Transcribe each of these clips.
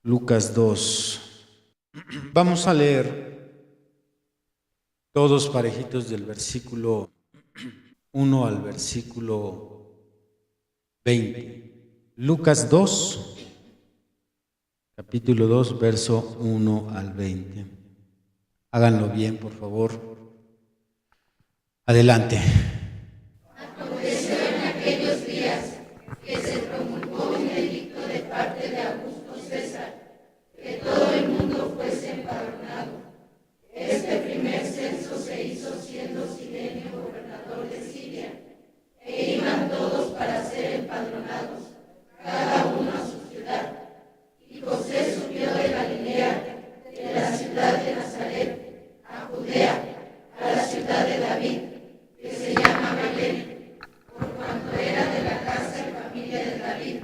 Lucas 2. Vamos a leer todos parejitos del versículo 1 al versículo 20. Lucas 2, capítulo 2, verso 1 al 20. Háganlo bien, por favor. Adelante. Aconteció en aquellos días que se promulgó un edicto de parte de Augusto César, que todo el mundo fuese empadronado. Este primer censo se hizo siendo Cirenio gobernador de Siria, e iban todos para ser empadronados, cada uno a su ciudad. Y José subió de Galilea, de la ciudad de Nazaret, a Judea, a la ciudad de David, que se llama Belén, por cuanto era de la casa y familia de David,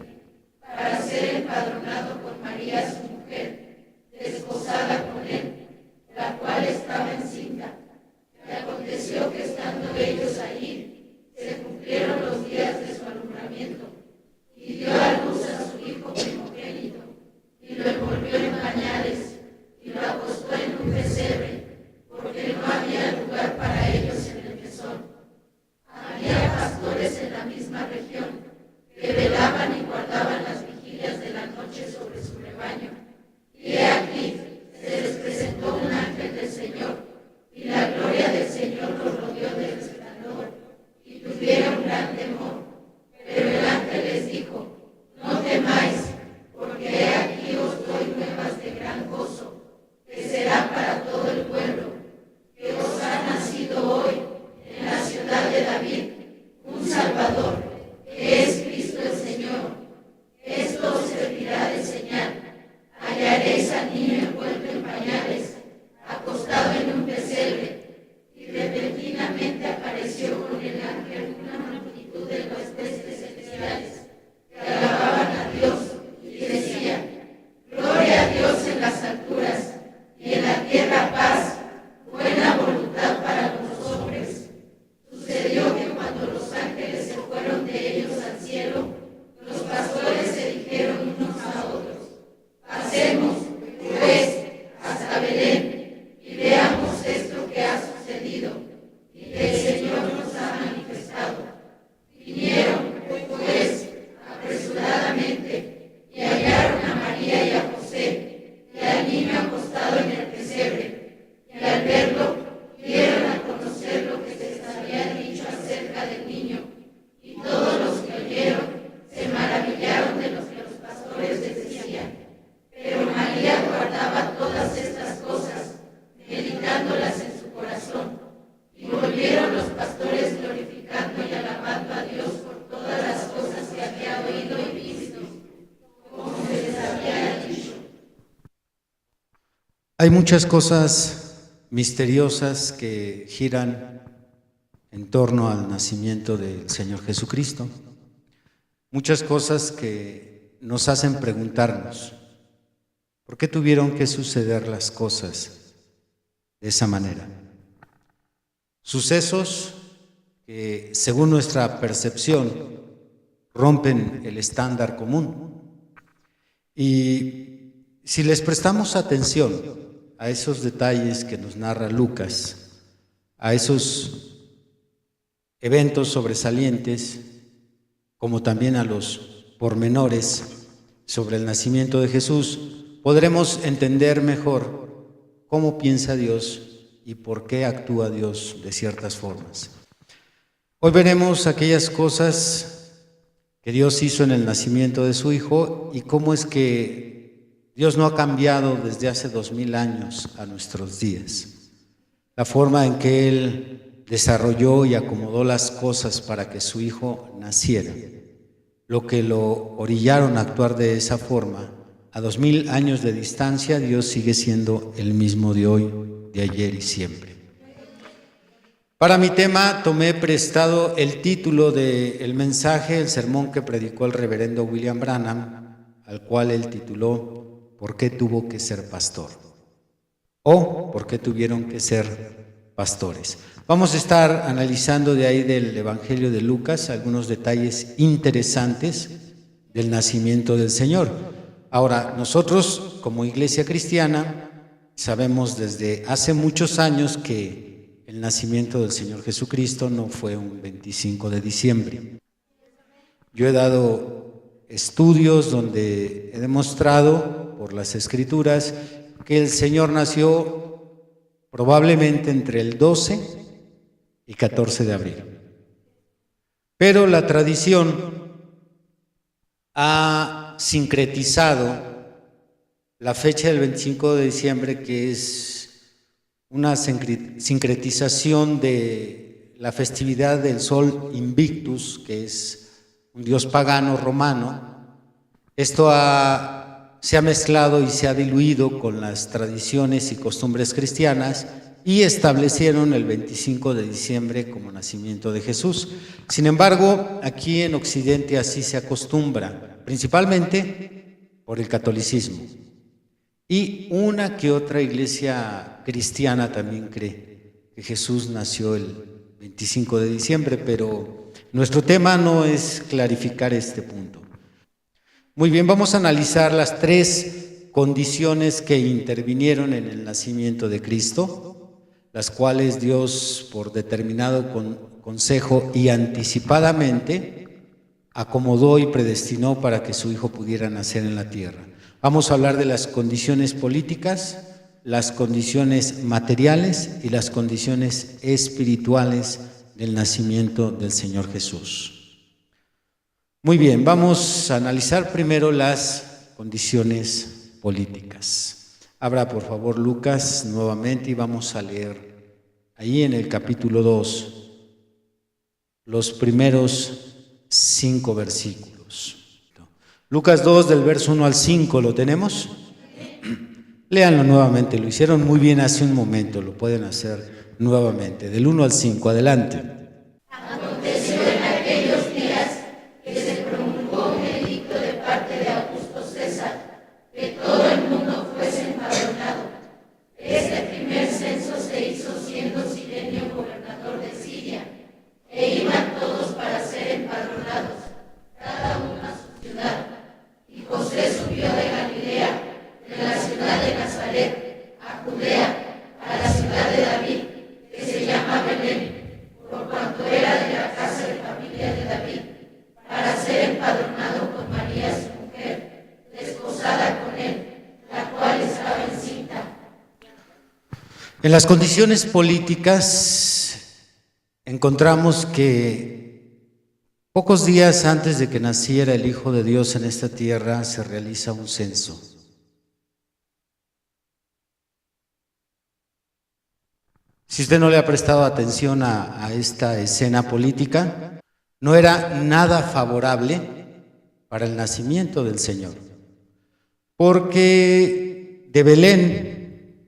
para ser empadronado con María su mujer, desposada con él, la cual estaba encinta. Y aconteció que estando ellos allí, se cumplieron los días de su alumbramiento, y dio a luz a su hijo primogénito, y lo envolvió en pañales, y lo acostó en un pesebre, porque no había lugar para ellos en el mesón. Había pastores en la misma región que velaban y guardaban las vigilias de la noche sobre su rebaño. Y he aquí, se les presentó un ángel del Señor, y la gloria del Señor los rodeó de resplandor, y tuvieron gran temor. Pero el ángel les dijo: no temáis, porque he aquí os doy nuevas de gran gozo, que será para todo el pueblo, que os ha nacido hoy en la ciudad de David un Salvador, que es Cristo el Señor. Esto os servirá de señal: hallaréis al niño envuelto en pañales, acostado en un pesebre. Y repentinamente apareció con el ángel una multitud de las huestes celestiales, que alababan a Dios y decían: gloria a Dios en las alturas, y en la tierra paz, buena voluntad para los hombres. Sucedió que cuando los ángeles se fueron de ellos al cielo, los pastores se dijeron unos a otros: pasemos, pues, hasta Belén, y veamos esto que ha sucedido, y que el Señor nos ha manifestado. Vinieron, pues, apresuradamente, y hallaron a María y a José, y al niño acostado en el pesebre, y al verlo, dieron a conocer lo que se les había dicho acerca del niño, y todos los que oyeron se maravillaron de lo que los pastores les decían. Pero María guardaba todas estas cosas, meditándolas en su corazón. Y volvieron los pastores glorificando y alabando a Dios por todas las cosas que había oído y visto, como se les había dicho. Hay muchas cosas misteriosas que giran en torno al nacimiento del Señor Jesucristo. Muchas cosas que nos hacen preguntarnos: ¿por qué tuvieron que suceder las cosas de esa manera? Sucesos que, según nuestra percepción, rompen el estándar común. Y si les prestamos atención a esos detalles que nos narra Lucas, a esos eventos sobresalientes, como también a los pormenores sobre el nacimiento de Jesús, podremos entender mejor cómo piensa Dios y por qué actúa Dios de ciertas formas. Hoy veremos aquellas cosas que Dios hizo en el nacimiento de su Hijo y cómo es que Dios no ha cambiado desde hace 2000 años a nuestros días. La forma en que Él desarrolló y acomodó las cosas para que su Hijo naciera, lo que lo orillaron a actuar de esa forma, a 2000 años de distancia, Dios sigue siendo el mismo de hoy, de ayer y siempre. Para mi tema tomé prestado el título del mensaje, el sermón que predicó el reverendo William Branham, al cual él tituló ¿Por qué tuvo que ser pastor? O ¿por qué tuvieron que ser pastores? Vamos a estar analizando de ahí del Evangelio de Lucas algunos detalles interesantes del nacimiento del Señor. Ahora, nosotros como iglesia cristiana, sabemos desde hace muchos años que el nacimiento del Señor Jesucristo no fue un 25 de diciembre. Yo he dado estudios donde he demostrado por las Escrituras que el Señor nació probablemente entre el 12 y 14 de abril. Pero la tradición ha sincretizado la fecha del 25 de diciembre, que es una sincretización de la festividad del Sol Invictus, que es un dios pagano romano. Esto se ha mezclado y se ha diluido con las tradiciones y costumbres cristianas y establecieron el 25 de diciembre como nacimiento de Jesús. Sin embargo, aquí en Occidente así se acostumbra, principalmente por el catolicismo. Y una que otra iglesia cristiana también cree que Jesús nació el 25 de diciembre, pero nuestro tema no es clarificar este punto. Muy bien, vamos a analizar las 3 condiciones que intervinieron en el nacimiento de Cristo, las cuales Dios, por determinado consejo y anticipadamente, acomodó y predestinó para que su Hijo pudiera nacer en la tierra. Vamos a hablar de las condiciones políticas, las condiciones materiales y las condiciones espirituales del nacimiento del Señor Jesús. Muy bien, vamos a analizar primero las condiciones políticas. Abra por favor Lucas nuevamente y vamos a leer ahí en el capítulo 2 los primeros 5 versículos. Lucas 2 del verso 1 al 5, ¿lo tenemos? Léanlo nuevamente, lo hicieron muy bien hace un momento, lo pueden hacer nuevamente, del 1 al 5, adelante. Aconteció en aquellos días que se promulgó un edicto de parte de Augusto César, que todo el mundo fuese empadronado. Este primer censo se hizo siendo Cirenio gobernador de Siria, e iban todos para ser empadronados, cada uno a su ciudad. Y José subió de Galilea, de la ciudad de Nazaret, a Judea, a la ciudad de David, que se llama Belén, por cuanto era de la casa de familia de David, para ser empadronado con María su mujer, desposada con él, la cual estaba encinta. En las condiciones políticas encontramos que pocos días antes de que naciera el Hijo de Dios en esta tierra se realiza un censo. Si usted no le ha prestado atención a esta escena política, no era nada favorable para el nacimiento del Señor, porque de Belén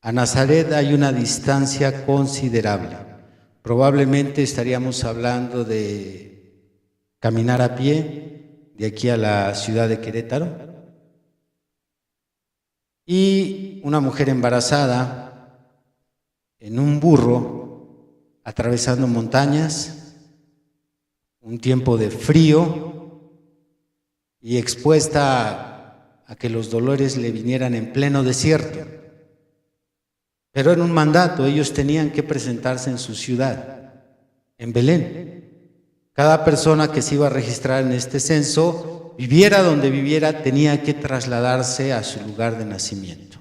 a Nazaret hay una distancia considerable. Probablemente estaríamos hablando de caminar a pie de aquí a la ciudad de Querétaro, y una mujer embarazada en un burro, atravesando montañas, un tiempo de frío y expuesta a que los dolores le vinieran en pleno desierto. Pero era un mandato, ellos tenían que presentarse en su ciudad, en Belén. Cada persona que se iba a registrar en este censo, viviera donde viviera, tenía que trasladarse a su lugar de nacimiento.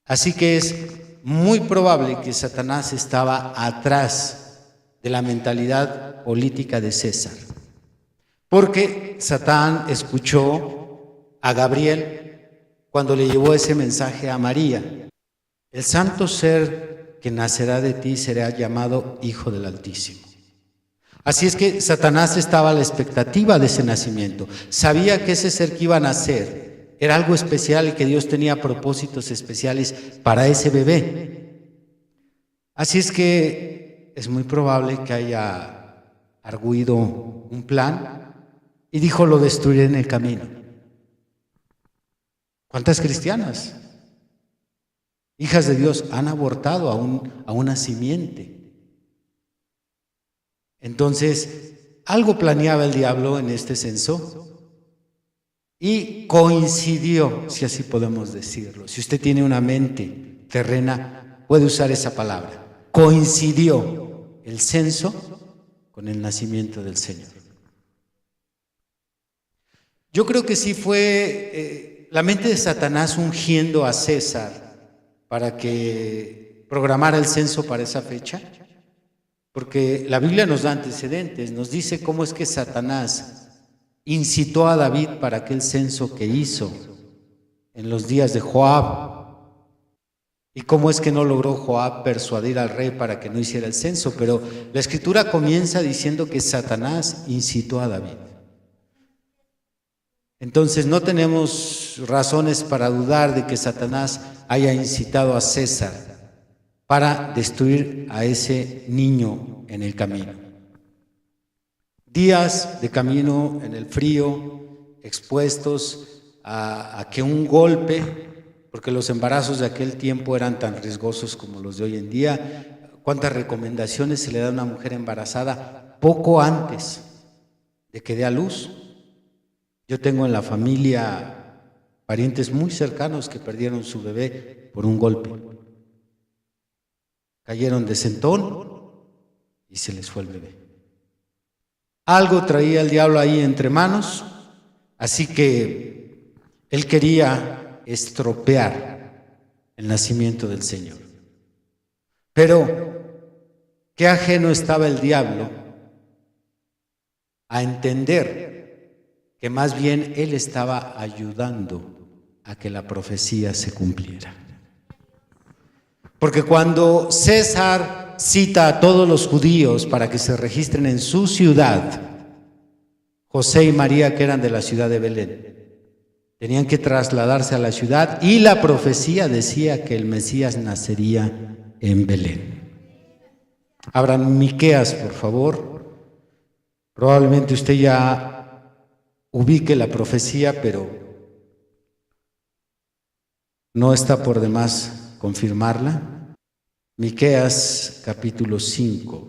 Así que es muy probable que Satanás estaba atrás de la mentalidad política de César, porque Satán escuchó a Gabriel cuando le llevó ese mensaje a María: el santo ser que nacerá de ti será llamado Hijo del Altísimo. Así es que Satanás estaba a la expectativa de ese nacimiento, sabía que ese ser que iba a nacer era algo especial y que Dios tenía propósitos especiales para ese bebé. Así es que es muy probable que haya arguido un plan y dijo: lo destruiré en el camino. ¿Cuántas cristianas, hijas de Dios, han abortado a una simiente? Entonces, algo planeaba el diablo en este censo. y coincidió, si así podemos decirlo. Si usted tiene una mente terrena, puede usar esa palabra. Coincidió el censo con el nacimiento del Señor. Yo creo que sí fue la mente de Satanás ungiendo a César para que programara el censo para esa fecha, porque la Biblia nos da antecedentes, nos dice cómo es que Satanás incitó a David para aquel censo que hizo en los días de Joab, y cómo es que no logró Joab persuadir al rey para que no hiciera el censo. Pero la Escritura comienza diciendo que Satanás incitó a David. Entonces no tenemos razones para dudar de que Satanás haya incitado a César para destruir a ese niño en el camino. Días de camino en el frío, expuestos a que un golpe, porque los embarazos de aquel tiempo eran tan riesgosos como los de hoy en día. ¿Cuántas recomendaciones se le da a una mujer embarazada poco antes de que dé a luz? Yo tengo en la familia parientes muy cercanos que perdieron su bebé por un golpe. Cayeron de sentón y se les fue el bebé. Algo traía el diablo ahí entre manos, así que él quería estropear el nacimiento del Señor. Pero qué ajeno estaba el diablo a entender que más bien él estaba ayudando a que la profecía se cumpliera. Porque cuando César cita a todos los judíos para que se registren en su ciudad, José y María, que eran de la ciudad de Belén, tenían que trasladarse a la ciudad, y la profecía decía que el Mesías nacería en Belén. Abran Miqueas, por favor. Probablemente usted ya ubique la profecía, pero no está por demás confirmarla. Miqueas capítulo 5.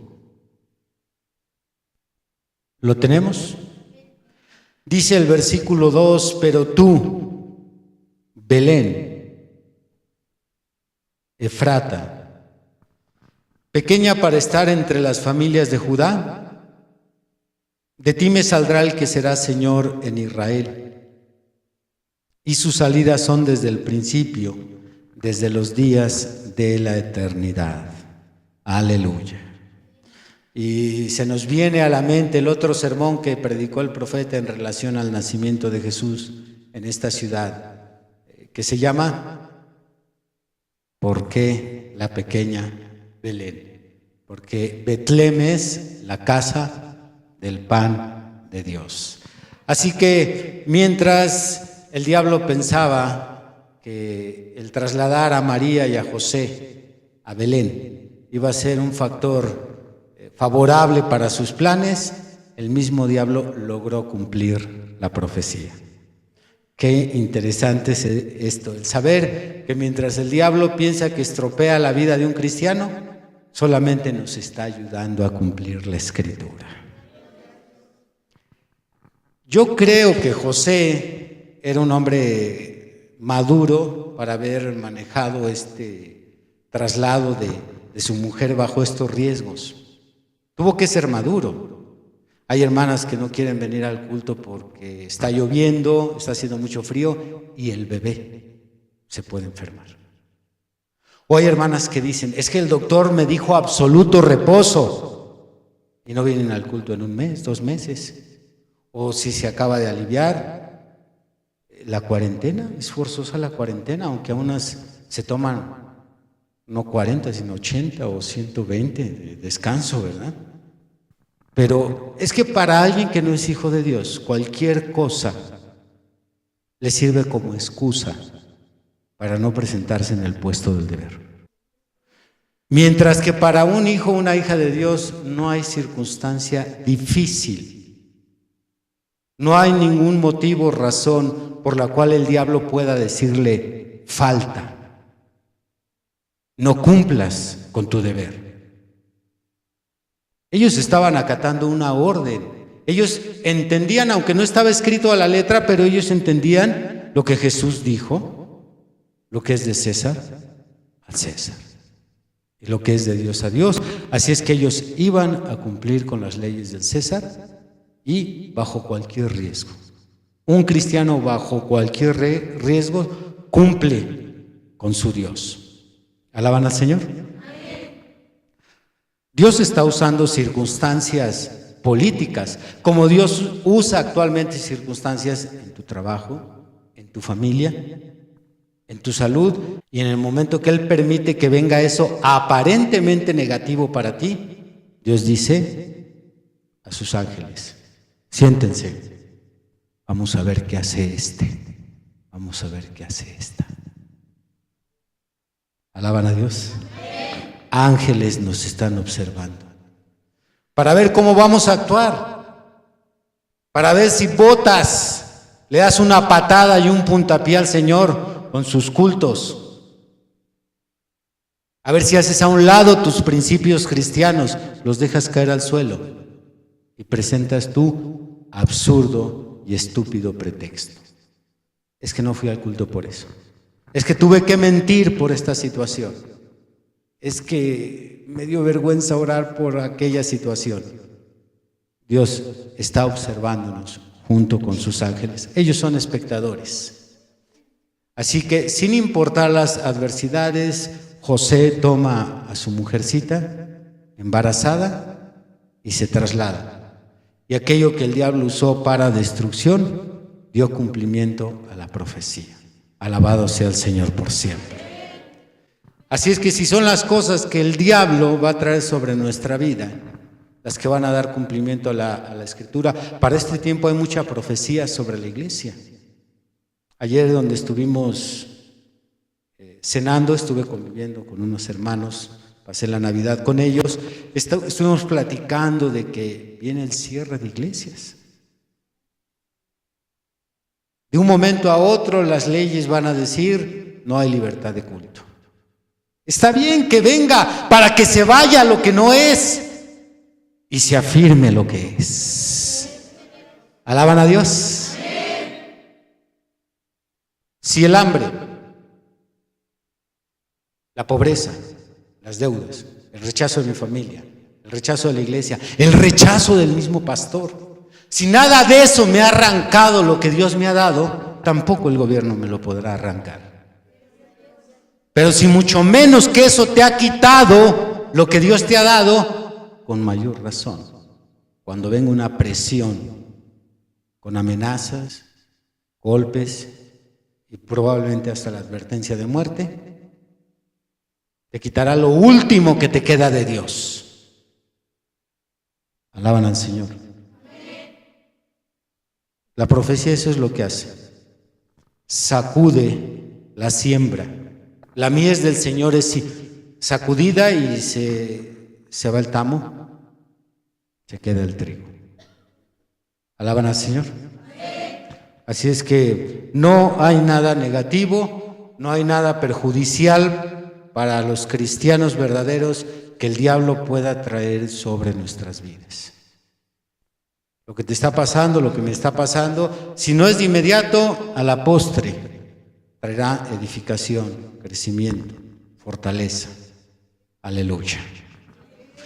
¿Lo tenemos? Dice el versículo 2: pero tú, Belén, Efrata, pequeña para estar entre las familias de Judá, de ti me saldrá el que será Señor en Israel, y sus salidas son desde el principio, desde los días de la eternidad. Aleluya. Y se nos viene a la mente el otro sermón que predicó el profeta en relación al nacimiento de Jesús en esta ciudad, que se llama ¿por qué la pequeña Belén? Porque Betlem es la casa del pan de Dios. Así que mientras el diablo pensaba que el trasladar a María y a José a Belén iba a ser un factor favorable para sus planes, el mismo diablo logró cumplir la profecía. Qué interesante es esto, el saber que mientras el diablo piensa que estropea la vida de un cristiano, solamente nos está ayudando a cumplir la Escritura. Yo creo que José era un hombre maduro para haber manejado este traslado de su mujer bajo estos riesgos. Tuvo que ser maduro. Hay hermanas que no quieren venir al culto porque está lloviendo, está haciendo mucho frío y el bebé se puede enfermar. O hay hermanas que dicen, es que el doctor me dijo absoluto reposo, y no vienen al culto en un mes, 2 meses. O si se acaba de aliviar la cuarentena, es forzosa la cuarentena, aunque a unas se toman no 40, sino 80 o 120 de descanso, ¿verdad? Pero es que para alguien que no es hijo de Dios, cualquier cosa le sirve como excusa para no presentarse en el puesto del deber. Mientras que para un hijo o una hija de Dios no hay circunstancia difícil. No hay ningún motivo o razón por la cual el diablo pueda decirle falta. No cumplas con tu deber. Ellos estaban acatando una orden. Ellos entendían, aunque no estaba escrito a la letra, pero ellos entendían lo que Jesús dijo, lo que es de César, al César, y lo que es de Dios a Dios. Así es que ellos iban a cumplir con las leyes del César y bajo cualquier riesgo. Un cristiano bajo cualquier riesgo cumple con su Dios. ¿Alaban al Señor? Dios está usando circunstancias políticas, como Dios usa actualmente circunstancias en tu trabajo, en tu familia, en tu salud, y en el momento que Él permite que venga eso aparentemente negativo para ti, Dios dice a sus ángeles: siéntense, vamos a ver qué hace vamos a ver qué hace esta. ¿Alaban a Dios? Ángeles nos están observando para ver cómo vamos a actuar, para ver si botas, le das una patada y un puntapié al Señor con sus cultos, a ver si haces a un lado tus principios cristianos, los dejas caer al suelo y presentas tu absurdo y estúpido pretexto. Es que no fui al culto por eso, es que tuve que mentir por esta situación, es que me dio vergüenza orar por aquella situación. Dios está observándonos junto con sus ángeles. Ellos son espectadores. Así que, sin importar las adversidades, José toma a su mujercita embarazada y se traslada. Y aquello que el diablo usó para destrucción dio cumplimiento a la profecía. Alabado sea el Señor por siempre. Así es que si son las cosas que el diablo va a traer sobre nuestra vida, las que van a dar cumplimiento a la Escritura, para este tiempo hay mucha profecía sobre la iglesia. Ayer, donde estuvimos cenando, estuve conviviendo con unos hermanos, pasé la Navidad con ellos, estuvimos platicando de que viene el cierre de iglesias. De un momento a otro las leyes van a decir: no hay libertad de culto. Está bien que venga para que se vaya lo que no es y se afirme lo que es. ¿Alaban a Dios? Si el hambre, la pobreza, las deudas, el rechazo de mi familia, el rechazo de la iglesia, el rechazo del mismo pastor, si nada de eso me ha arrancado lo que Dios me ha dado, tampoco el gobierno me lo podrá arrancar. Pero si mucho menos que eso te ha quitado lo que Dios te ha dado, con mayor razón, cuando venga una presión con amenazas, golpes y probablemente hasta la advertencia de muerte, te quitará lo último que te queda de Dios. Alaban al Señor. La profecía eso es lo que hace. Sacude la siembra. La mies del Señor es sacudida y se va el tamo, se queda el trigo. ¿Alaban al Señor? Así es que no hay nada negativo, no hay nada perjudicial para los cristianos verdaderos que el diablo pueda traer sobre nuestras vidas. Lo que te está pasando, lo que me está pasando, si no es de inmediato, a la postre traerá edificación, crecimiento, fortaleza. Aleluya.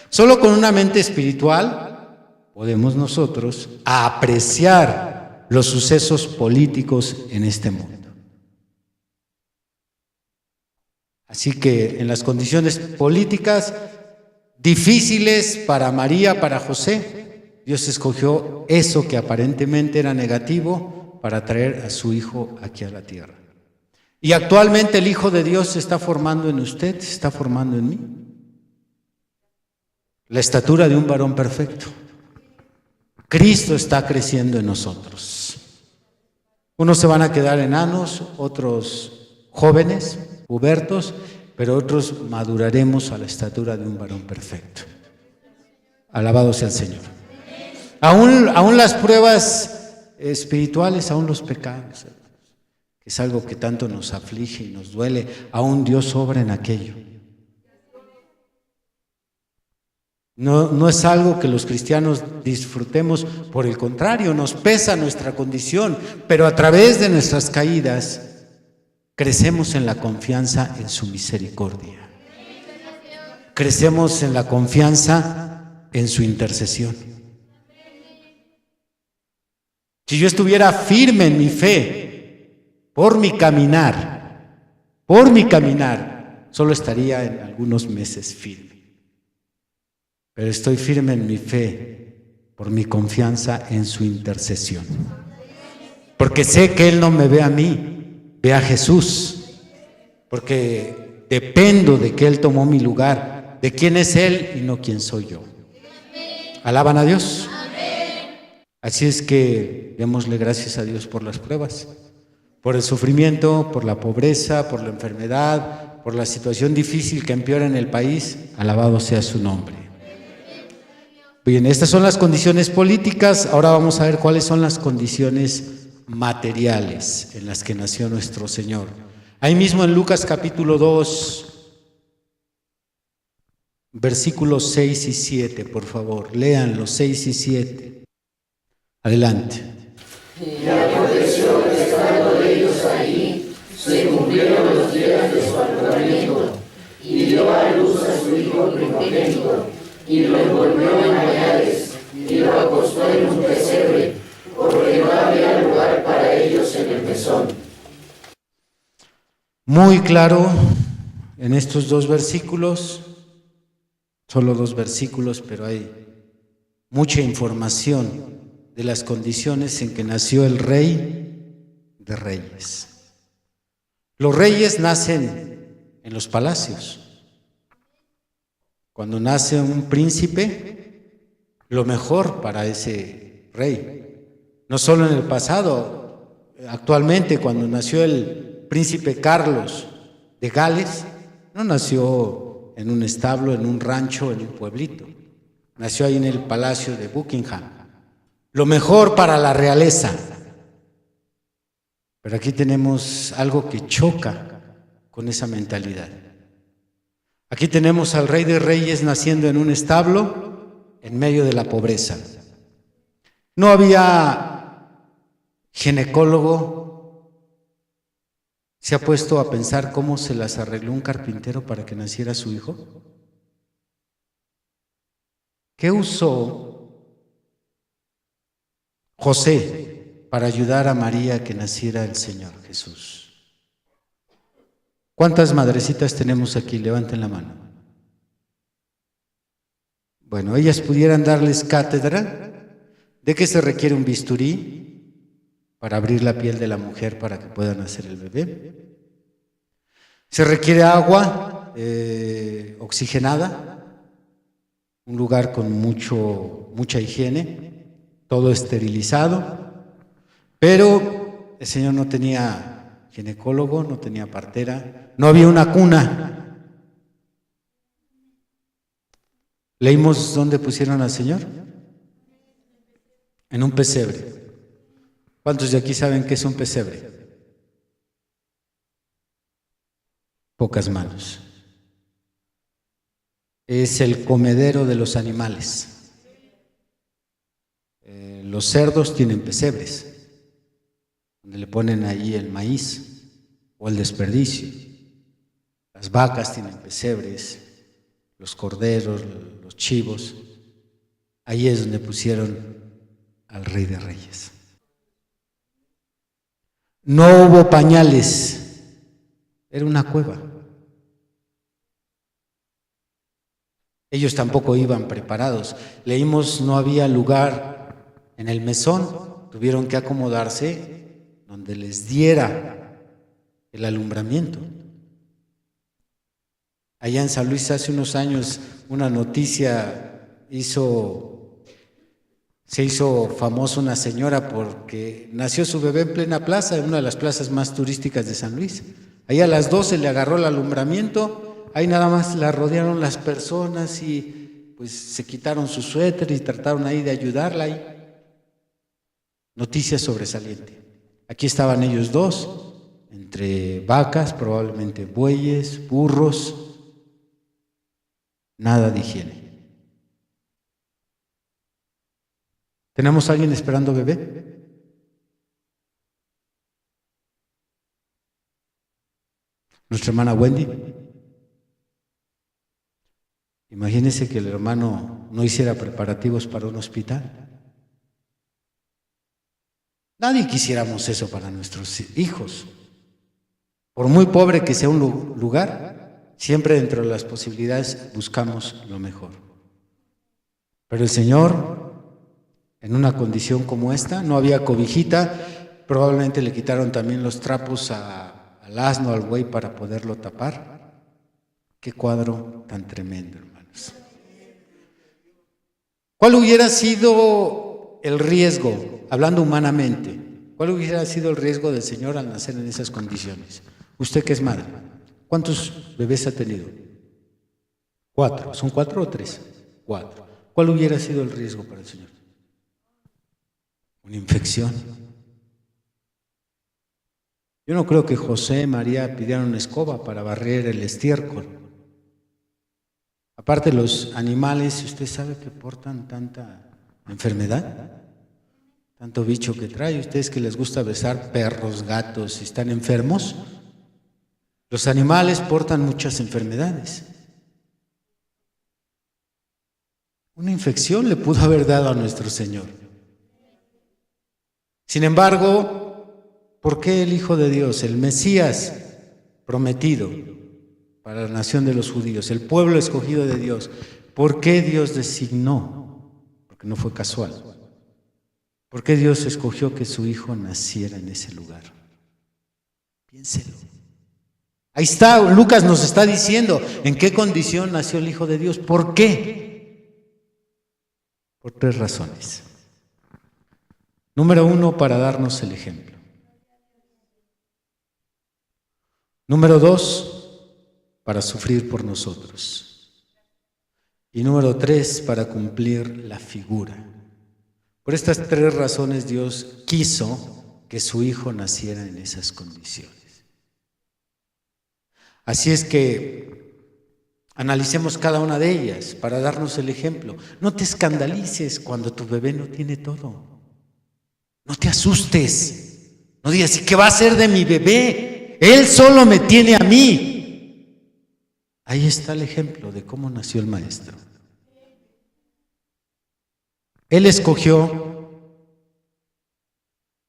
Solo con una mente espiritual podemos nosotros apreciar los sucesos políticos en este mundo. Así que en las condiciones políticas difíciles para María, para José, Dios escogió eso que aparentemente era negativo para traer a su hijo aquí a la tierra. Y actualmente el Hijo de Dios se está formando en usted, se está formando en mí. La estatura de un varón perfecto. Cristo está creciendo en nosotros. Unos se van a quedar enanos, otros jóvenes, pubertos, pero otros maduraremos a la estatura de un varón perfecto. Alabado sea el Señor. Aún las pruebas espirituales, aún los pecados, que es algo que tanto nos aflige y nos duele, aún Dios obra en aquello. No es algo que los cristianos disfrutemos, por el contrario, nos pesa nuestra condición, pero a través de nuestras caídas crecemos en la confianza en su misericordia. Crecemos en la confianza en su intercesión. Si yo estuviera firme en mi fe, por mi caminar, solo estaría en algunos meses firme. Pero estoy firme en mi fe por mi confianza en su intercesión. Porque sé que Él no me ve a mí, ve a Jesús. Porque dependo de que Él tomó mi lugar, de quién es Él y no quién soy yo. ¿Alaban a Dios? Así es que démosle gracias a Dios por las pruebas, por el sufrimiento, por la pobreza, por la enfermedad, por la situación difícil que empeora en el país. Alabado sea su nombre. Bien, estas son las condiciones políticas. Ahora vamos a ver cuáles son las condiciones materiales en las que nació nuestro Señor. Ahí mismo en Lucas capítulo 2, versículos 6 y 7, por favor, lean los 6 y 7. Adelante. Y aconteció que estando ellos ahí, se cumplieron los días de su alumbramiento, y dio a luz a su hijo primogénito, y lo envolvió en pañales, y lo acostó en un pesebre, porque no había lugar para ellos en el mesón. Muy claro en estos dos versículos, solo dos versículos, pero hay mucha información de las condiciones en que nació el Rey de Reyes. Los reyes nacen en los palacios. Cuando nace un príncipe, lo mejor para ese rey. No solo en el pasado, actualmente cuando nació el príncipe Carlos de Gales, no nació en un establo, en un rancho, en un pueblito. Nació ahí en el palacio de Buckingham. Lo mejor para la realeza. Pero aquí tenemos algo que choca con esa mentalidad. Aquí tenemos al Rey de Reyes naciendo en un establo en medio de la pobreza. No había ginecólogo. ¿Se ha puesto a pensar cómo se las arregló un carpintero para que naciera su hijo? ¿Qué usó José para ayudar a María a que naciera el Señor Jesús? ¿Cuántas madrecitas tenemos aquí? Levanten la mano. Bueno, ellas pudieran darles cátedra de que se requiere un bisturí para abrir la piel de la mujer para que pueda nacer el bebé. Se requiere agua oxigenada, un lugar con mucha higiene, todo esterilizado, pero el Señor no tenía ginecólogo, no tenía partera, no había una cuna. ¿Leímos dónde pusieron al Señor? En un pesebre. ¿Cuántos de aquí saben qué es un pesebre? Pocas manos. Es el comedero de los animales. Los cerdos tienen pesebres, donde le ponen ahí el maíz o el desperdicio. Las vacas tienen pesebres, los corderos, los chivos. Ahí es donde pusieron al Rey de Reyes. No hubo pañales, era una cueva. Ellos tampoco iban preparados. Leímos, no había lugar en el mesón, tuvieron que acomodarse donde les diera el alumbramiento. Allá en San Luis hace unos años una noticia se hizo famosa una señora porque nació su bebé en plena plaza, en una de las plazas más turísticas de San Luis. Ahí a las 12 le agarró el alumbramiento, ahí nada más la rodearon las personas y pues se quitaron su suéter y trataron ahí de ayudarla. Noticia sobresaliente. Aquí estaban ellos dos, entre vacas, probablemente bueyes, burros, nada de higiene. ¿Tenemos a alguien esperando bebé? Nuestra hermana Wendy. Imagínese que el hermano no hiciera preparativos para un hospital. Nadie quisiéramos eso para nuestros hijos. Por muy pobre que sea un lugar, siempre dentro de las posibilidades buscamos lo mejor. Pero el Señor, en una condición como esta, no había cobijita, probablemente le quitaron también los trapos al asno, al buey, para poderlo tapar. Qué cuadro tan tremendo, hermanos. ¿Cuál hubiera sido el riesgo, hablando humanamente, cuál hubiera sido el riesgo del Señor al nacer en esas condiciones? Usted que es madre, ¿cuántos bebés ha tenido? 4. ¿Son 4 o 3? 4. ¿Cuál hubiera sido el riesgo para el Señor? Una infección. Yo no creo que José y María pidieran una escoba para barrer el estiércol. Aparte, los animales, ¿usted sabe que portan tanta enfermedad? Tanto bicho que trae. Ustedes que les gusta besar perros, gatos, si están enfermos, los animales portan muchas enfermedades. Una infección le pudo haber dado a nuestro Señor. Sin embargo, ¿por qué el Hijo de Dios, el Mesías prometido para la nación de los judíos, el pueblo escogido de Dios, por qué Dios designó? Porque no fue casual. ¿Por qué Dios escogió que su Hijo naciera en ese lugar? Piénselo. Ahí está, Lucas nos está diciendo en qué condición nació el Hijo de Dios. ¿Por qué? Por 3 razones. Número 1, para darnos el ejemplo. Número 2, para sufrir por nosotros. Y número 3, para cumplir la figura. Por estas 3 razones Dios quiso que su Hijo naciera en esas condiciones. Así es que analicemos cada una de ellas para darnos el ejemplo. No te escandalices cuando tu bebé no tiene todo. No te asustes. No digas, ¿y qué va a hacer de mi bebé? Él solo me tiene a mí. Ahí está el ejemplo de cómo nació el Maestro. Él escogió,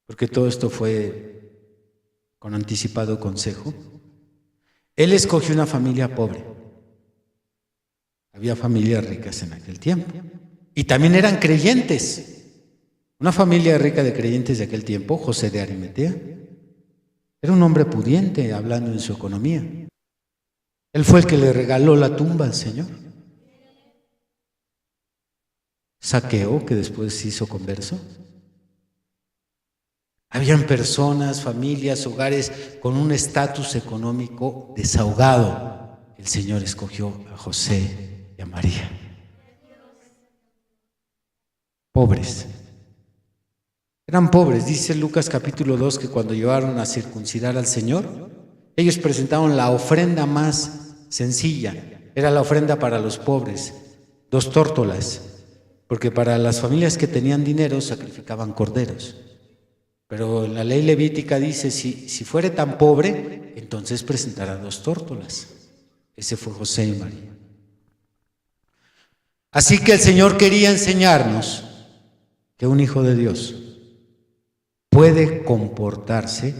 porque todo esto fue con anticipado consejo, Él escogió una familia pobre. Había familias ricas en aquel tiempo. Y también eran creyentes. Una familia rica de creyentes de aquel tiempo, José de Arimatea, era un hombre pudiente, hablando en su economía. Él fue el que le regaló la tumba al Señor. Zaqueo, que después se hizo converso. Habían personas, familias, hogares con un estatus económico desahogado. El Señor escogió a José y a María. Pobres. Eran pobres. Dice Lucas capítulo 2 que cuando llevaron a circuncidar al Señor, ellos presentaron la ofrenda más sencilla. Era la ofrenda para los pobres, 2 tórtolas, porque para las familias que tenían dinero sacrificaban corderos. Pero la ley levítica dice, si fuere tan pobre, entonces presentará 2 tórtolas. Ese fue José y María. Así que el Señor quería enseñarnos que un hijo de Dios puede comportarse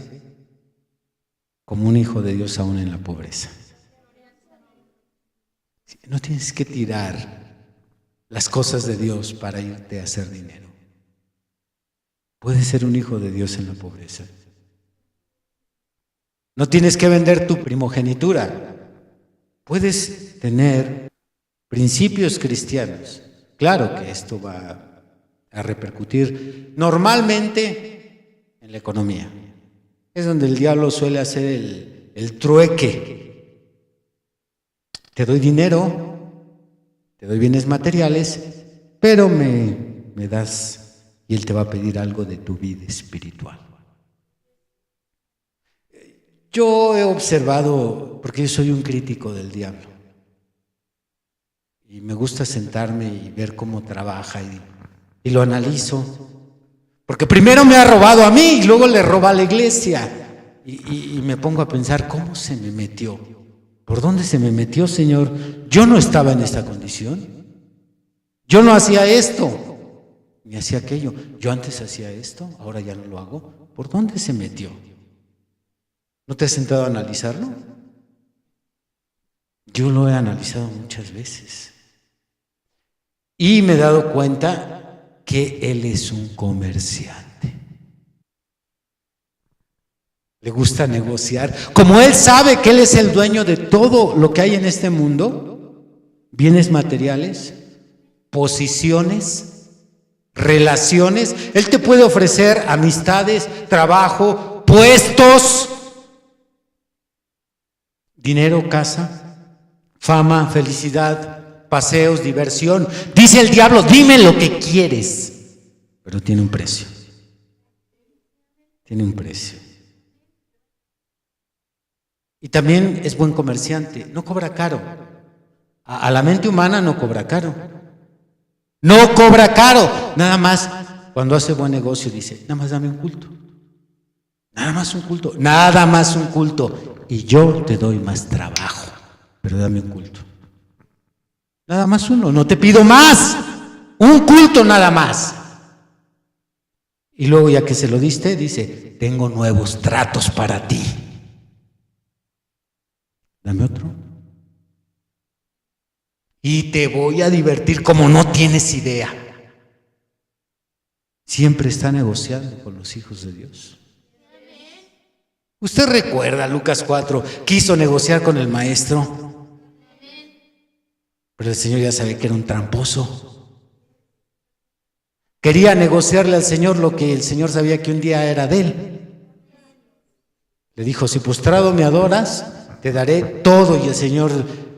como un hijo de Dios aún en la pobreza. No tienes que tirar las cosas de Dios para irte a hacer dinero. Puedes ser un hijo de Dios en la pobreza. No tienes que vender tu primogenitura. Puedes tener principios cristianos. Claro que esto va a repercutir normalmente en la economía. Es donde el diablo suele hacer el trueque. Te doy dinero, te doy bienes materiales, pero me das, y él te va a pedir algo de tu vida espiritual. Yo he observado, porque yo soy un crítico del diablo, y me gusta sentarme y ver cómo trabaja, y y lo analizo. Porque primero me ha robado a mí y luego le roba a la iglesia. Y me pongo a pensar, ¿cómo se me metió? ¿Por dónde se me metió, Señor? Yo no estaba en esta condición. Yo no hacía esto, ni hacía aquello. Yo antes hacía esto, ahora ya no lo hago. ¿Por dónde se metió? ¿No te has sentado a analizarlo? Yo lo he analizado muchas veces. Y me he dado cuenta que Él es un comerciante. Le gusta negociar. Como Él sabe que Él es el dueño de todo lo que hay en este mundo, bienes materiales, posiciones, relaciones, Él te puede ofrecer amistades, trabajo, puestos, dinero, casa, fama, felicidad, paseos, diversión. Dice el diablo, dime lo que quieres, pero tiene un precio. Tiene un precio. Y también es buen comerciante, no cobra caro. A la mente humana no cobra caro. No cobra caro. Nada más, cuando hace buen negocio dice, nada más dame un culto. Nada más un culto. Nada más un culto. Y yo te doy más trabajo, pero dame un culto. Nada más uno, no te pido más. Un culto nada más. Y luego ya que se lo diste, dice, tengo nuevos tratos para ti. Dame otro. Y te voy a divertir como no tienes idea. Siempre está negociando con los hijos de Dios. Usted recuerda, Lucas 4, quiso negociar con el maestro, pero el Señor ya sabía que era un tramposo. Quería negociarle al Señor lo que el Señor sabía que un día era de él. Le dijo, si postrado me adoras, te daré todo. Y el Señor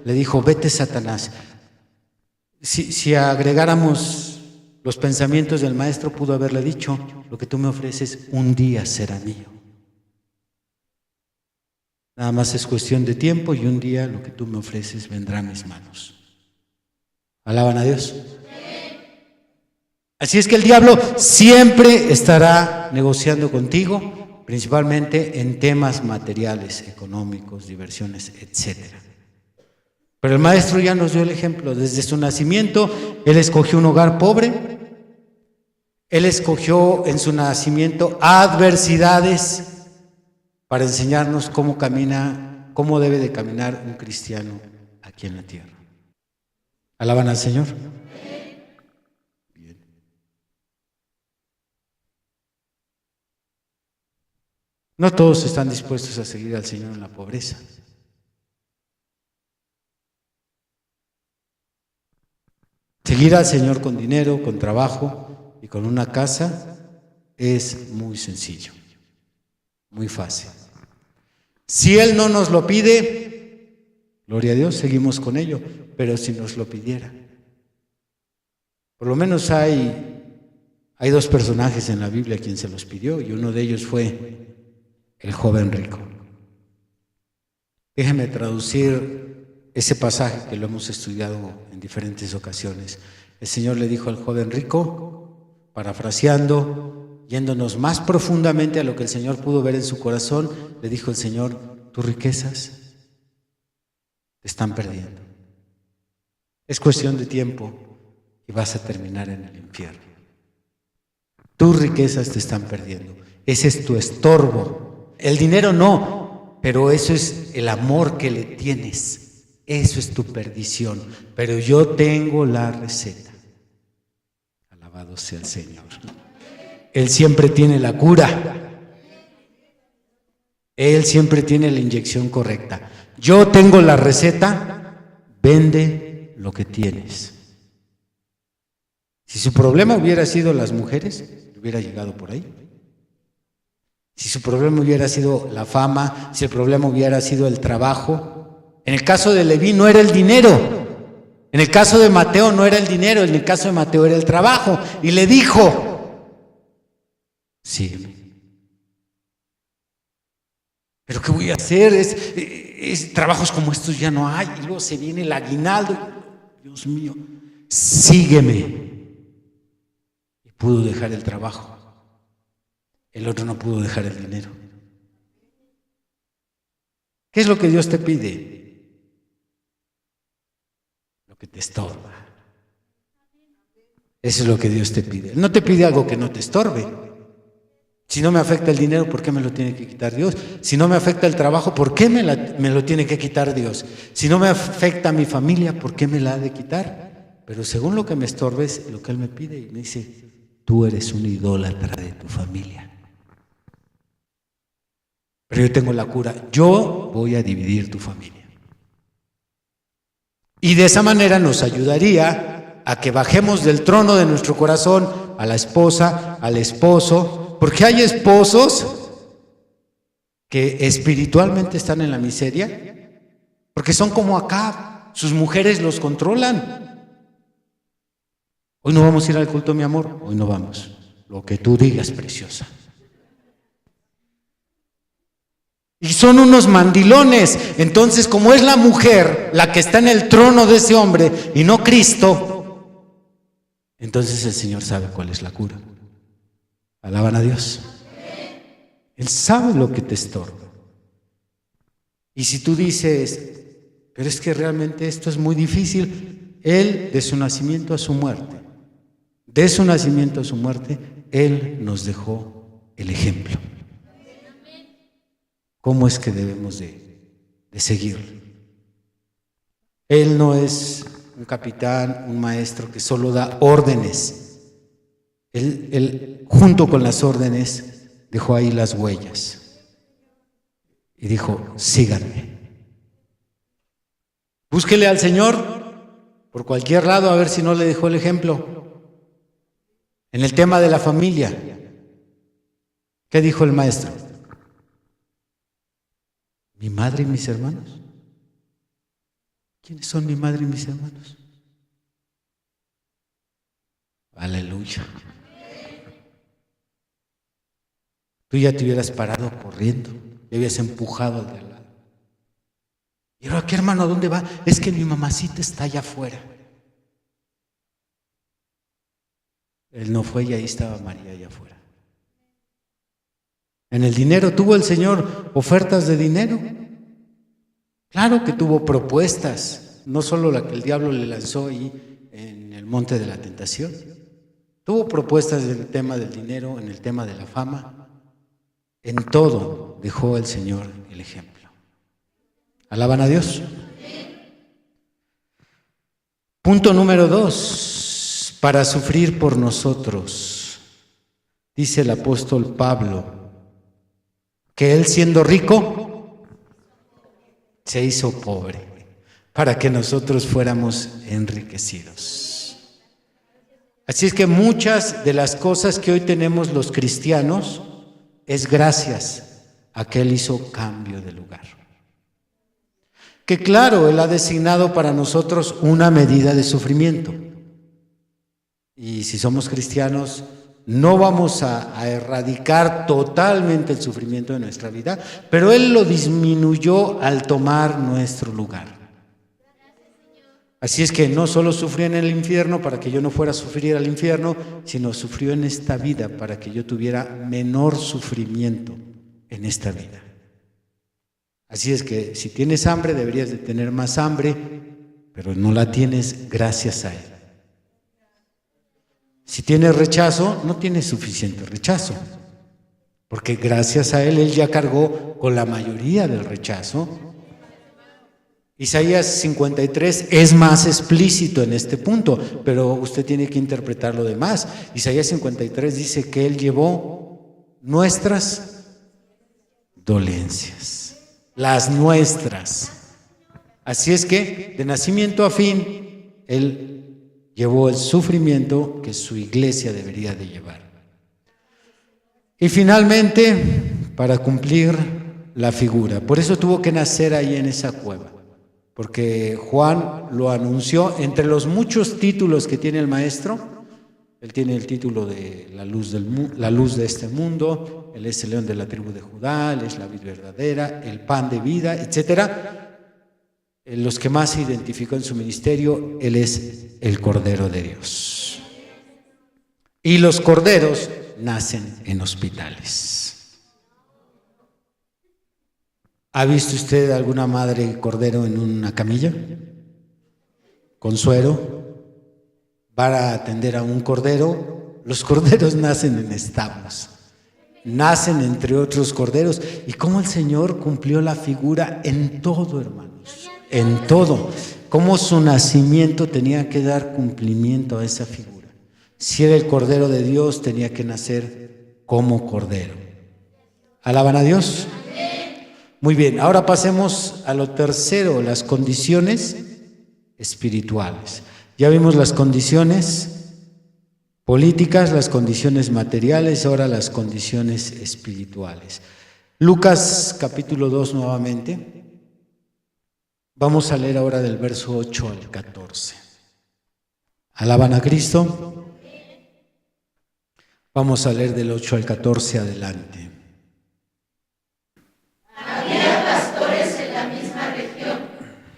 le dijo, vete, Satanás. Si agregáramos los pensamientos del maestro, pudo haberle dicho, lo que tú me ofreces un día será mío. Nada más es cuestión de tiempo y un día lo que tú me ofreces vendrá a mis manos. ¿Alaban a Dios? Así es que el diablo siempre estará negociando contigo, principalmente en temas materiales, económicos, diversiones, etcétera. Pero el maestro ya nos dio el ejemplo. Desde su nacimiento, él escogió un hogar pobre. Él escogió en su nacimiento adversidades para enseñarnos cómo camina, cómo debe de caminar un cristiano aquí en la tierra. ¿Alaban al Señor? Bien. No todos están dispuestos a seguir al Señor en la pobreza. Seguir al Señor con dinero, con trabajo y con una casa es muy sencillo, muy fácil. Si Él no nos lo pide, gloria a Dios, seguimos con ello, pero si nos lo pidiera. Por lo menos hay dos personajes en la Biblia a quien se los pidió y uno de ellos fue el joven rico. Déjeme traducir ese pasaje que lo hemos estudiado en diferentes ocasiones. El Señor le dijo al joven rico, parafraseando, yéndonos más profundamente a lo que el Señor pudo ver en su corazón, le dijo el Señor, tus riquezas te están perdiendo. Es cuestión de tiempo y vas a terminar en el infierno. Tus riquezas te están perdiendo. Ese es tu estorbo. El dinero no, pero eso es el amor que le tienes. Eso es tu perdición, pero yo tengo la receta. Alabado sea el Señor. Él siempre tiene la cura. Él siempre tiene la inyección correcta. Yo tengo la receta, vende lo que tienes. Si su problema hubiera sido las mujeres, hubiera llegado por ahí. Si su problema hubiera sido la fama, si el problema hubiera sido el trabajo. En el caso de Leví no era el dinero, en el caso de Mateo no era el dinero, en el caso de Mateo era el trabajo. Y le dijo, sígueme. ¿Pero qué voy a hacer? Trabajos como estos ya no hay. Y luego se viene el aguinaldo. Dios mío, sígueme. pudo dejar el trabajo. El otro no pudo dejar el dinero. ¿Qué es lo que Dios te pide? Lo que te estorba. Eso es lo que Dios te pide. No te pide algo que no te estorbe. Si no me afecta el dinero, ¿por qué me lo tiene que quitar Dios? Si no me afecta el trabajo, ¿por qué me lo tiene que quitar Dios? Si no me afecta a mi familia, ¿por qué me la ha de quitar? Pero según lo que me estorbe es lo que Él me pide y me dice, tú eres un idólatra de tu familia. Pero yo tengo la cura, yo voy a dividir tu familia. Y de esa manera nos ayudaría a que bajemos del trono de nuestro corazón a la esposa, al esposo, porque hay esposos que espiritualmente están en la miseria, porque son como Acab, sus mujeres los controlan. Hoy no vamos a ir al culto, mi amor, hoy no vamos. Lo que tú digas, preciosa. Y son unos mandilones. Entonces, como es la mujer la que está en el trono de ese hombre y no Cristo, entonces el Señor sabe cuál es la cura. Alaban a Dios. Él sabe lo que te estorba. Y si tú dices, pero es que realmente esto es muy difícil, Él de su nacimiento a su muerte, de su nacimiento a su muerte, Él nos dejó el ejemplo. ¿Cómo es que debemos de seguirlo? Él no es un capitán, un maestro que solo da órdenes. Él junto con las órdenes dejó ahí las huellas y dijo, síganme. Búsquele al Señor por cualquier lado a ver si no le dejó el ejemplo. En el tema de la familia, ¿qué dijo el maestro? ¿Mi madre y mis hermanos? ¿Quiénes son mi madre y mis hermanos? Aleluya. Tú ya te hubieras parado corriendo, ya habías empujado al de al lado. ¿Y ahora qué, hermano? ¿A dónde va? Es que mi mamacita está allá afuera. Él no fue y ahí estaba María allá afuera. En el dinero, ¿tuvo el Señor ofertas de dinero? Claro que tuvo propuestas, no solo la que el diablo le lanzó ahí en el monte de la tentación. Tuvo propuestas en el tema del dinero, en el tema de la fama. En todo dejó el Señor el ejemplo. ¿Alaban a Dios? Punto número 2, para sufrir por nosotros. Dice el apóstol Pablo, que él siendo rico, se hizo pobre, para que nosotros fuéramos enriquecidos. Así es que muchas de las cosas que hoy tenemos los cristianos es gracias a que Él hizo cambio de lugar. Que claro, Él ha designado para nosotros una medida de sufrimiento. Y si somos cristianos, no vamos a erradicar totalmente el sufrimiento de nuestra vida, pero Él lo disminuyó al tomar nuestro lugar. Así es que no solo sufrió en el infierno para que yo no fuera a sufrir al infierno, sino sufrió en esta vida para que yo tuviera menor sufrimiento en esta vida. Así es que si tienes hambre, deberías de tener más hambre, pero no la tienes gracias a Él. Si tienes rechazo, no tienes suficiente rechazo, porque gracias a Él, Él ya cargó con la mayoría del rechazo. Isaías 53 es más explícito en este punto, pero usted tiene que interpretar lo demás. Isaías 53 dice que Él llevó nuestras dolencias, las nuestras. Así es que de nacimiento a fin, Él llevó el sufrimiento que su iglesia debería de llevar. Y finalmente, para cumplir la figura. Por eso tuvo que nacer ahí en esa cueva, porque Juan lo anunció. Entre los muchos títulos que tiene el maestro, él tiene el título de la luz de este mundo, él es el león de la tribu de Judá, él es la vid verdadera, el pan de vida, etcétera. Los que más se identificó en su ministerio, Él es el Cordero de Dios. Y los corderos nacen en hospitales. ¿Ha visto usted alguna madre cordero en una camilla? Con suero. Va a atender a un cordero. Los corderos nacen en establos. Nacen entre otros corderos. ¿Y cómo el Señor cumplió la figura en todo, hermanos? En todo. Cómo su nacimiento tenía que dar cumplimiento a esa figura. Si era el Cordero de Dios, tenía que nacer como Cordero. ¿Alaban a Dios? Muy bien, ahora pasemos a lo tercero, las condiciones espirituales. Ya vimos las condiciones políticas, las condiciones materiales, ahora las condiciones espirituales. Lucas capítulo 2 nuevamente. Vamos a leer ahora del verso 8 al 14. ¿Alaban a Cristo? Vamos a leer del 8 al 14 adelante. Había pastores en la misma región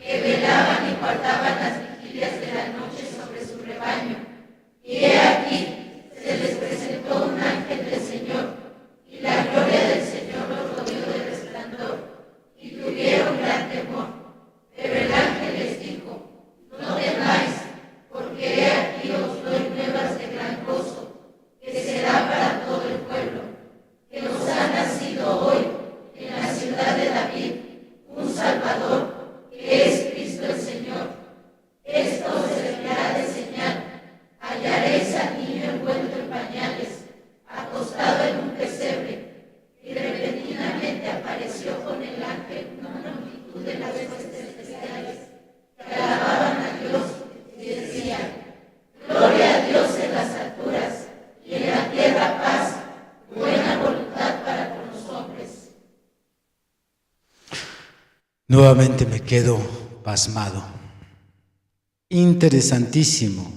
que velaban y guardaban las vigilias de la noche sobre su rebaño. Y he aquí, se les presentó un ángel del Señor, y la gloria del Señor los rodeó de resplandor, y tuvieron gran temor. Pero el ángel les dijo: no temáis, porque he aquí os doy nuevas de gran gozo, que será para todo el pueblo, que nos ha nacido hoy en la ciudad de David un Salvador, que es Cristo el Señor. Esto os servirá de señal: hallaréis al niño envuelto en pañales, acostado en un pesebre. Y repentinamente apareció con el ángel una multitud de las huestes celestiales, que alababan a Dios y decían: gloria a Dios en las alturas, y en la tierra paz, buena voluntad para con los hombres. Nuevamente me quedo pasmado. Interesantísimo.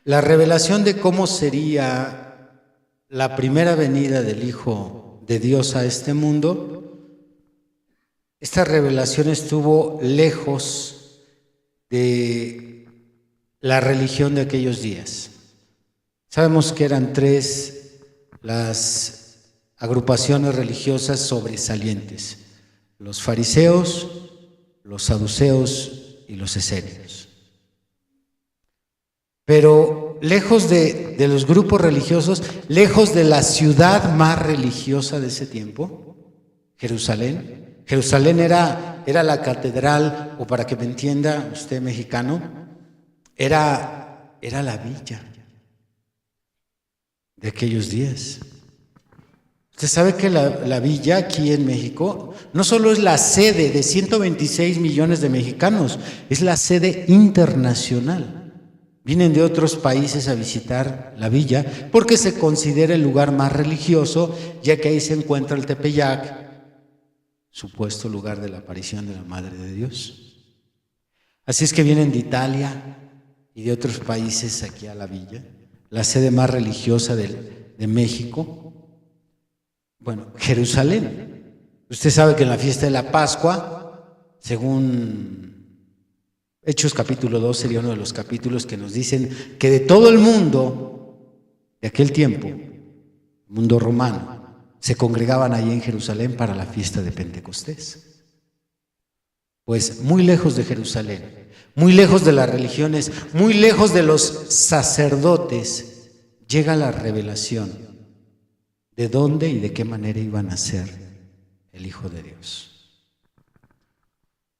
La revelación de cómo sería la primera venida del Hijo de Dios a este mundo, esta revelación estuvo lejos de la religión de aquellos días. Sabemos que eran tres las agrupaciones religiosas sobresalientes: los fariseos, los saduceos y los esenios. Pero lejos de los grupos religiosos, lejos de la ciudad más religiosa de ese tiempo, Jerusalén. Jerusalén era la catedral, o para que me entienda usted mexicano, era la villa de aquellos días. Usted sabe que la villa aquí en México no solo es la sede de 126 millones de mexicanos, es la sede internacional. Vienen de otros países a visitar la villa porque se considera el lugar más religioso, ya que ahí se encuentra el Tepeyac, supuesto lugar de la aparición de la Madre de Dios. Así es que vienen de Italia y de otros países aquí a la villa, la sede más religiosa de México. Bueno, Jerusalén. Usted sabe que en la fiesta de la Pascua, según Hechos capítulo 2, sería uno de los capítulos que nos dicen que de todo el mundo de aquel tiempo, mundo romano, se congregaban allí en Jerusalén para la fiesta de Pentecostés. Pues muy lejos de Jerusalén, muy lejos de las religiones, muy lejos de los sacerdotes, llega la revelación de dónde y de qué manera iban a ser el Hijo de Dios.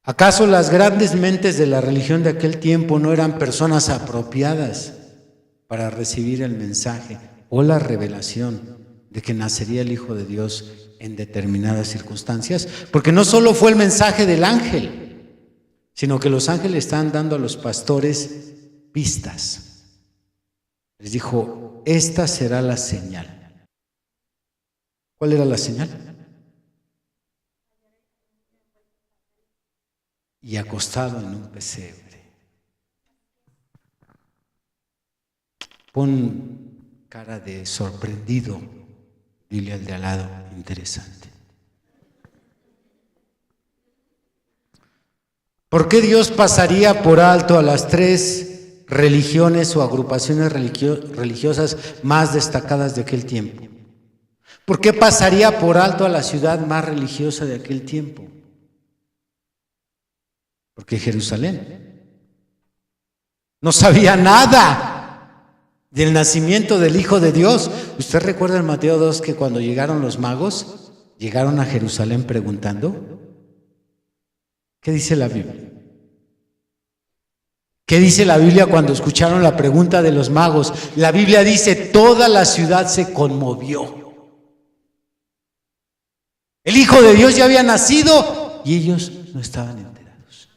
¿Acaso las grandes mentes de la religión de aquel tiempo no eran personas apropiadas para recibir el mensaje o la revelación de que nacería el Hijo de Dios en determinadas circunstancias? Porque no solo fue el mensaje del ángel, sino que los ángeles están dando a los pastores pistas. Les dijo: esta será la señal. ¿Cuál era la señal? Y acostado en un pesebre. Pon cara de sorprendido, dile al de al lado: interesante. ¿Por qué Dios pasaría por alto a las tres religiones o agrupaciones religiosas más destacadas de aquel tiempo. ¿Por qué pasaría por alto a la ciudad más religiosa de aquel tiempo? Porque Jerusalén no sabía nada del nacimiento del Hijo de Dios. ¿Usted recuerda en Mateo 2 que cuando llegaron los magos, llegaron a Jerusalén preguntando? ¿Qué dice la Biblia? ¿Qué dice la Biblia cuando escucharon la pregunta de los magos? La Biblia dice, toda la ciudad se conmovió. El Hijo de Dios ya había nacido y ellos no estaban enterados.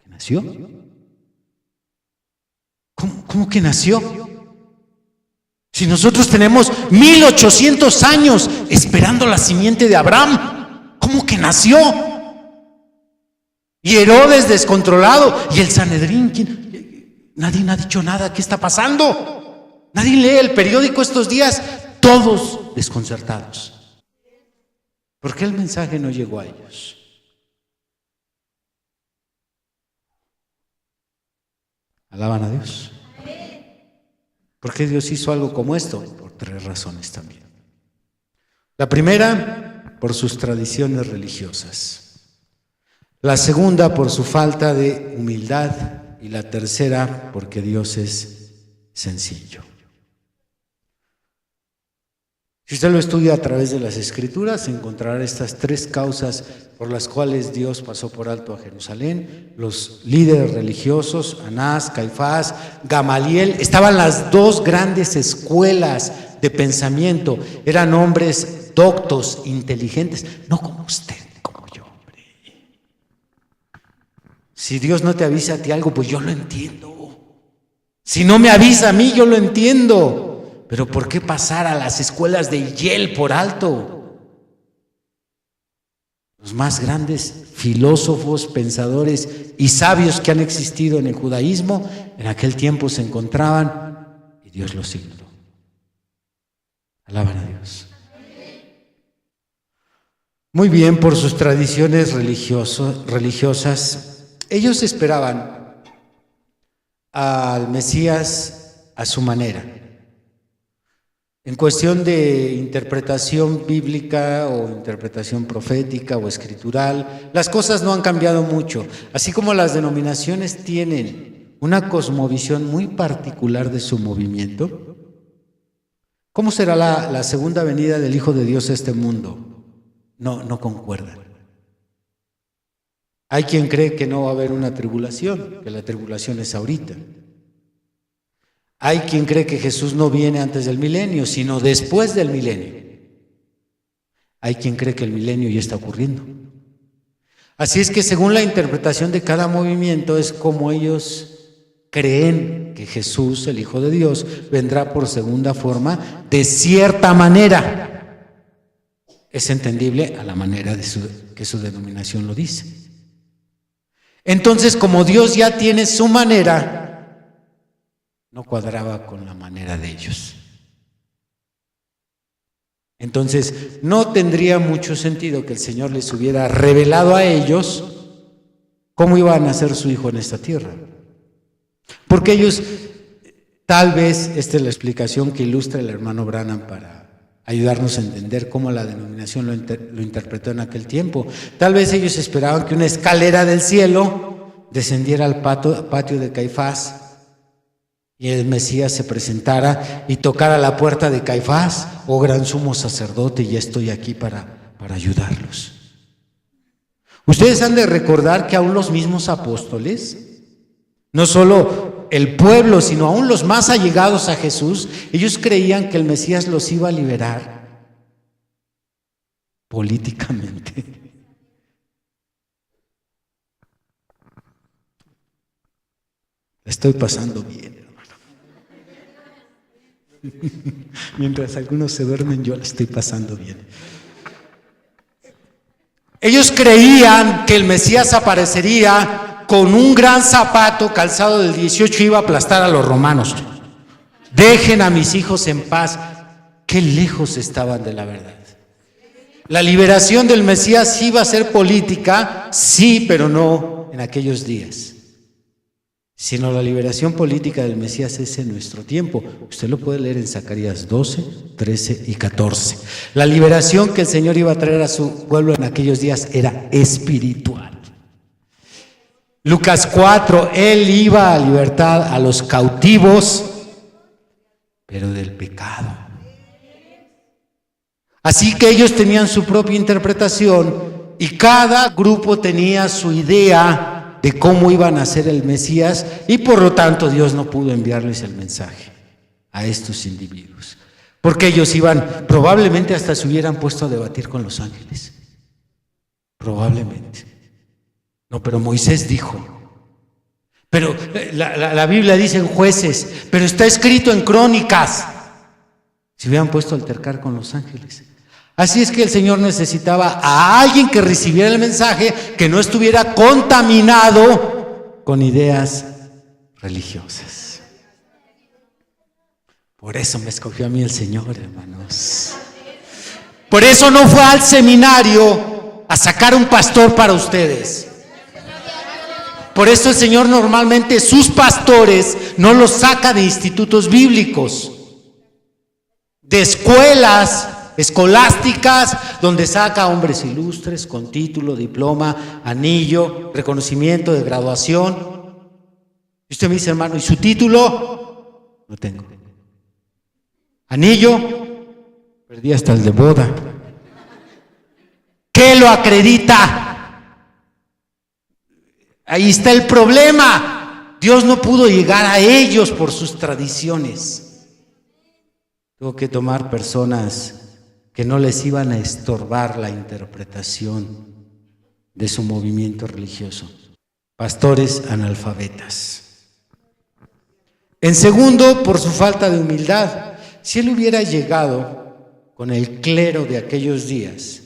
¿Qué nació? ¿Cómo que nació? Si nosotros tenemos 1800 años esperando la simiente de Abraham, ¿cómo que nació? Y Herodes descontrolado, y el Sanedrín, nadie ha dicho nada. ¿Qué está pasando? Nadie lee el periódico estos días, todos desconcertados. ¿Por qué el mensaje no llegó a ellos? ¿Alaban a Dios? ¿Por qué Dios hizo algo como esto? Por 3 razones también. La primera, por sus tradiciones religiosas. La segunda, por su falta de humildad. Y la tercera, porque Dios es sencillo. Si usted lo estudia a través de las Escrituras, encontrará estas 3 causas por las cuales Dios pasó por alto a Jerusalén. Los líderes religiosos, Anás, Caifás, Gamaliel, estaban las 2 grandes escuelas de pensamiento. Eran hombres doctos, inteligentes, no como usted, como yo, hombre. Si Dios no te avisa a ti algo, pues yo lo entiendo. Si no me avisa a mí, yo lo entiendo. Pero ¿por qué pasar a las escuelas de Yale por alto? Los más grandes filósofos, pensadores y sabios que han existido en el judaísmo, en aquel tiempo se encontraban y Dios los ignoró. Alaban a Dios. Muy bien, por sus tradiciones religiosas, ellos esperaban al Mesías a su manera. En cuestión de interpretación bíblica o interpretación profética o escritural, las cosas no han cambiado mucho. Así como las denominaciones tienen una cosmovisión muy particular de su movimiento, ¿cómo será la segunda venida del Hijo de Dios a este mundo? No concuerdan. Hay quien cree que no va a haber una tribulación, que la tribulación es ahorita. Hay quien cree que Jesús no viene antes del milenio, sino después del milenio. Hay quien cree que el milenio ya está ocurriendo. Así es que según la interpretación de cada movimiento es como ellos creen que Jesús, el Hijo de Dios, vendrá por segunda forma de cierta manera. Es entendible a la manera que su denominación lo dice. Entonces, como Dios ya tiene su manera, no cuadraba con la manera de ellos. Entonces, no tendría mucho sentido que el Señor les hubiera revelado a ellos cómo iba a nacer su Hijo en esta tierra. Porque ellos, tal vez, esta es la explicación que ilustra el hermano Branham para ayudarnos a entender cómo la denominación lo interpretó en aquel tiempo. Tal vez ellos esperaban que una escalera del cielo descendiera al patio de Caifás y el Mesías se presentara y tocara la puerta de Caifás: oh gran sumo sacerdote, ya estoy aquí para ayudarlos. Ustedes han de recordar que aún los mismos apóstoles, no solo el pueblo, sino aún los más allegados a Jesús, ellos creían que el Mesías los iba a liberar políticamente. Estoy pasando bien. Mientras algunos se duermen, yo la estoy pasando bien. Ellos creían que el Mesías aparecería con un gran zapato calzado del 18 y iba a aplastar a los romanos. Dejen a mis hijos en paz. Qué lejos estaban de la verdad. La liberación del Mesías iba a ser política, sí, pero no en aquellos días. sino la liberación política del Mesías es en nuestro tiempo. Usted lo puede leer en Zacarías 12, 13 y 14. La liberación que el Señor iba a traer a su pueblo en aquellos días era espiritual. Lucas 4, Él iba a libertar a los cautivos, pero del pecado. Así que ellos tenían su propia interpretación y cada grupo tenía su idea de cómo iban a ser el Mesías, y por lo tanto Dios no pudo enviarles el mensaje a estos individuos, porque ellos probablemente hasta se hubieran puesto a debatir con los ángeles, probablemente. No, pero Moisés dijo, pero la Biblia dice en Jueces, pero está escrito en Crónicas. Se hubieran puesto a altercar con los ángeles. Así es que el Señor necesitaba a alguien que recibiera el mensaje, que no estuviera contaminado con ideas religiosas. Por eso me escogió a mí el Señor, hermanos. Por eso no fue al seminario a sacar un pastor para ustedes. Por eso el Señor normalmente sus pastores no los saca de institutos bíblicos, de escuelas escolásticas, donde saca hombres ilustres con título, diploma, anillo, reconocimiento de graduación. Y usted me dice, hermano, ¿y su título? No tengo. ¿Anillo? Perdí hasta el de boda. ¿Qué lo acredita? Ahí está el problema. Dios no pudo llegar a ellos por sus tradiciones. Tuvo que tomar personas que no les iban a estorbar la interpretación de su movimiento religioso. Pastores analfabetas. En segundo, por su falta de humildad. Si él hubiera llegado con el clero de aquellos días,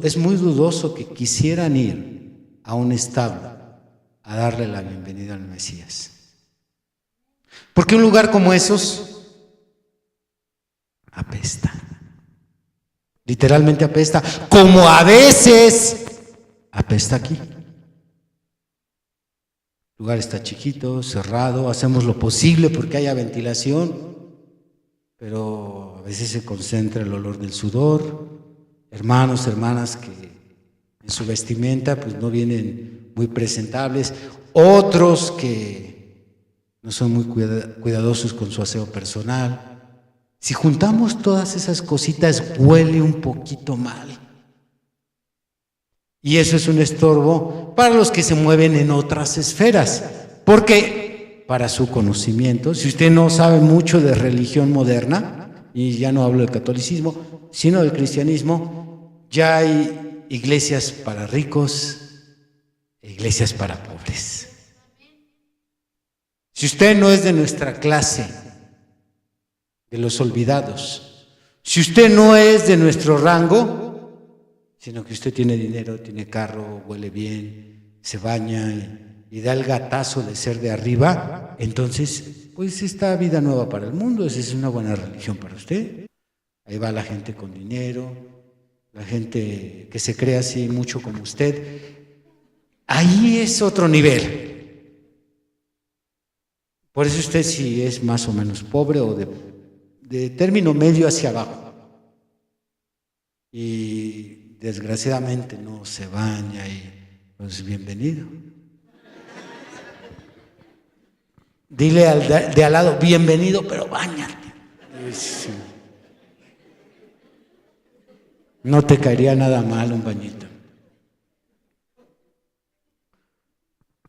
es muy dudoso que quisieran ir a un establo a darle la bienvenida al Mesías. Porque un lugar como esos apesta, literalmente apesta, como a veces apesta aquí. El lugar está chiquito, cerrado, hacemos lo posible porque haya ventilación, pero a veces se concentra el olor del sudor. Hermanos, hermanas que en su vestimenta pues no vienen muy presentables, otros que no son muy cuidadosos con su aseo personal. Si juntamos todas esas cositas, huele un poquito mal. Y eso es un estorbo para los que se mueven en otras esferas. Porque, para su conocimiento, si usted no sabe mucho de religión moderna, y ya no hablo del catolicismo, sino del cristianismo, ya hay iglesias para ricos e iglesias para pobres. Si usted no es de nuestra clase, de los olvidados, si usted no es de nuestro rango, sino que usted tiene dinero, tiene carro, huele bien, se baña y da el gatazo de ser de arriba, entonces pues esta vida nueva para el mundo, esa es una buena religión para usted. Ahí va la gente con dinero, la gente que se cree así mucho como usted. Ahí es otro nivel. Por eso usted, si es más o menos pobre o de término medio hacia abajo y desgraciadamente no se baña, y pues bienvenido. Dile al de al lado, bienvenido, pero báñate. No te caería nada mal un bañito.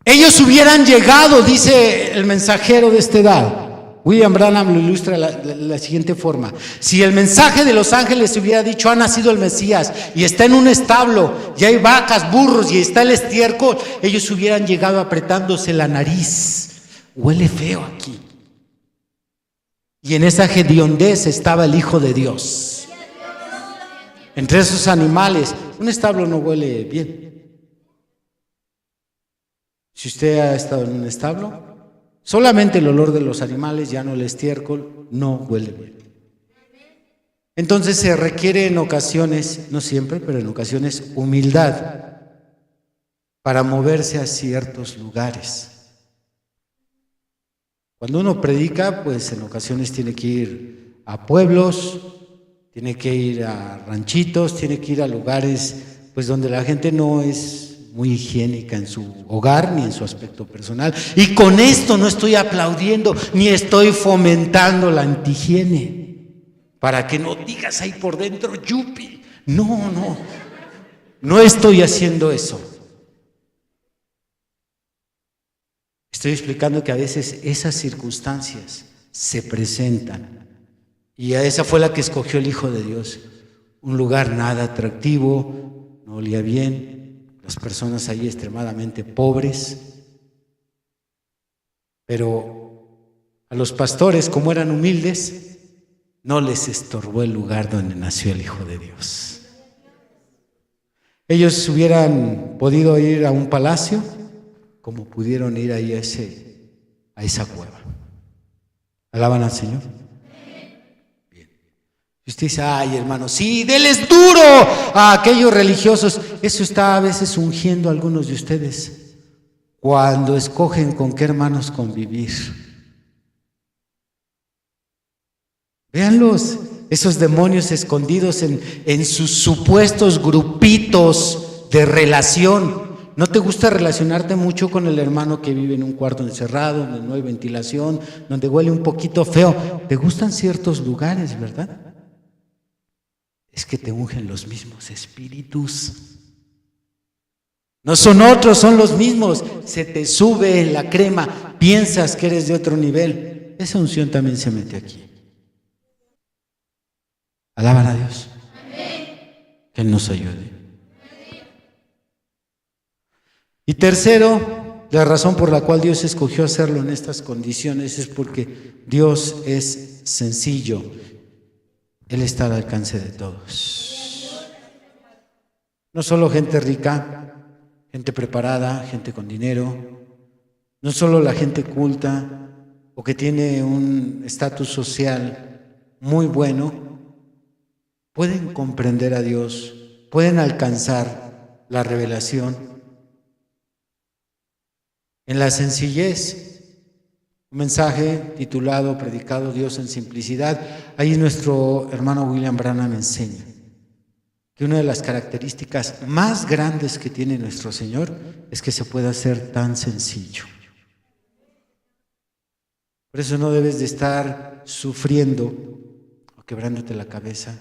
Ellos hubieran llegado, dice el mensajero de esta edad. William Branham lo ilustra de la siguiente forma: si el mensaje de los ángeles hubiera dicho, ha nacido el Mesías y está en un establo y hay vacas, burros y está el estiércol, ellos hubieran llegado apretándose la nariz. Huele feo aquí. Y en esa hediondez estaba el Hijo de Dios. Entre esos animales, un establo no huele bien. Si usted ha estado en un establo, solamente el olor de los animales, ya no el estiércol, no huele bien. Entonces se requiere en ocasiones, no siempre, pero en ocasiones, humildad para moverse a ciertos lugares. Cuando uno predica, pues en ocasiones tiene que ir a pueblos, tiene que ir a ranchitos, tiene que ir a lugares pues donde la gente no es muy higiénica en su hogar ni en su aspecto personal. Y con esto no estoy aplaudiendo ni estoy fomentando la antihigiene, para que no digas ahí por dentro, yupi. No estoy haciendo eso. Estoy explicando que a veces esas circunstancias se presentan, y a esa fue la que escogió el Hijo de Dios. Un lugar nada atractivo, no olía bien, las personas ahí extremadamente pobres, pero a los pastores, como eran humildes, no les estorbó el lugar donde nació el Hijo de Dios. Ellos hubieran podido ir a un palacio, como pudieron ir ahí a esa cueva. ¿Alaban al Señor? Bien. Y usted dice, ay hermano, sí, déles duro a aquellos religiosos. Eso está a veces ungiendo a algunos de ustedes cuando escogen con qué hermanos convivir. Véanlos, esos demonios escondidos en sus supuestos grupitos de relación. ¿No te gusta relacionarte mucho con el hermano que vive en un cuarto encerrado, donde no hay ventilación, donde huele un poquito feo? Te gustan ciertos lugares, ¿verdad? Es que te ungen los mismos espíritus. No son otros, son los mismos. Se te sube la crema, piensas que eres de otro nivel. Esa unción también se mete aquí. Alaban a Dios. Que Él nos ayude. Y tercero, la razón por la cual Dios escogió hacerlo en estas condiciones es porque Dios es sencillo. Él está al alcance de todos. No solo gente rica, gente preparada, gente con dinero, no solo la gente culta o que tiene un estatus social muy bueno, pueden comprender a Dios, pueden alcanzar la revelación. En la sencillez, un mensaje titulado Predicado Dios en Simplicidad, ahí nuestro hermano William Branham enseña que una de las características más grandes que tiene nuestro Señor es que se puede hacer tan sencillo. Por eso no debes de estar sufriendo o quebrándote la cabeza.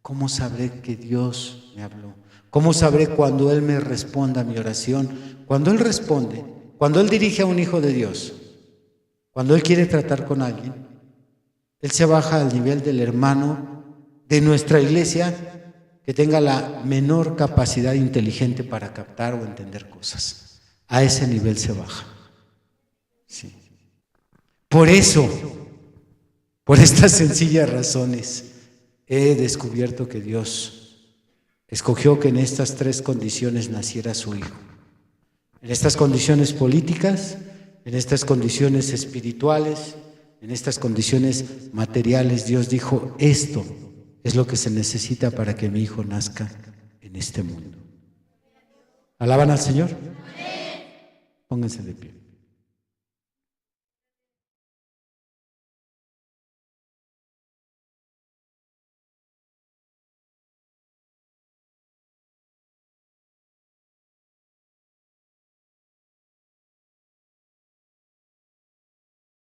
¿Cómo sabré que Dios me habló? ¿Cómo sabré cuando Él me responda a mi oración? Cuando Él responde, cuando Él dirige a un hijo de Dios, cuando Él quiere tratar con alguien, Él se baja al nivel del hermano de nuestra iglesia que tenga la menor capacidad inteligente para captar o entender cosas. A ese nivel se baja. Sí. Por eso, por estas sencillas razones, he descubierto que Dios escogió que en estas tres condiciones naciera su Hijo. En estas condiciones políticas, en estas condiciones espirituales, en estas condiciones materiales, Dios dijo, esto es lo que se necesita para que mi Hijo nazca en este mundo. ¿Alaban al Señor? Pónganse de pie.